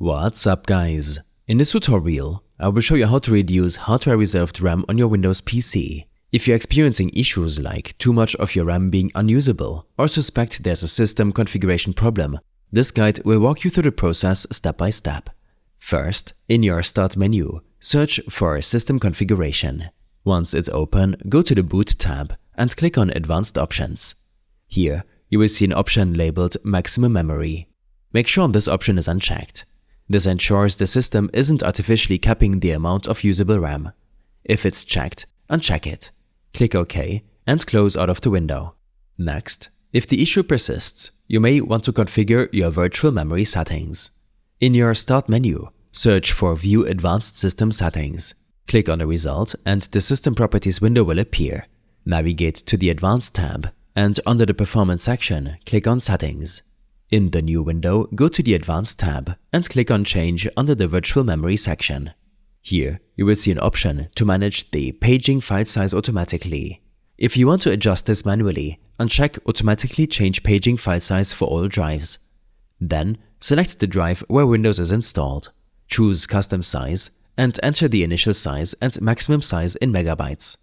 What's up guys? In this tutorial, I will show you how to reduce hardware reserved RAM on your Windows PC. If you're experiencing issues like too much of your RAM being unusable or suspect there's a system configuration problem, this guide will walk you through the process step by step. First, in your Start menu, search for System Configuration. Once it's open, go to the Boot tab and click on Advanced Options. Here, you will see an option labeled Maximum Memory. Make sure this option is unchecked. This ensures the system isn't artificially capping the amount of usable RAM. If it's checked, uncheck it. Click OK and close out of the window. Next, if the issue persists, you may want to configure your virtual memory settings. In your Start menu, search for View Advanced System Settings. Click on the result and the System Properties window will appear. Navigate to the Advanced tab and under the Performance section, click on Settings. In the new window, go to the Advanced tab and click on Change under the Virtual Memory section. Here, you will see an option to manage the paging file size automatically. If you want to adjust this manually, uncheck Automatically Change Paging File Size for all drives. Then, select the drive where Windows is installed. Choose Custom Size and enter the initial size and maximum size in megabytes.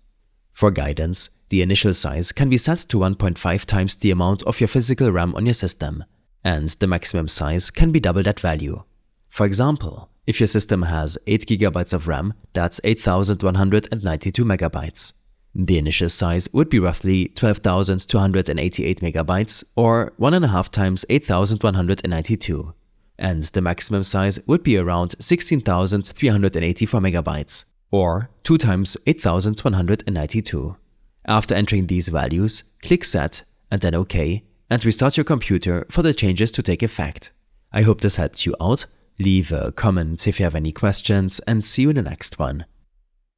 For guidance, the initial size can be set to 1.5 times the amount of your physical RAM on your system, and the maximum size can be double that value. For example, if your system has 8 GB of RAM, that's 8,192 megabytes. The initial size would be roughly 12,288 megabytes or 1.5 times 8,192. And the maximum size would be around 16,384 megabytes or 2 times 8,192. After entering these values, click Set and then OK and restart your computer for the changes to take effect. I hope this helped you out. Leave a comment if you have any questions and see you in the next one.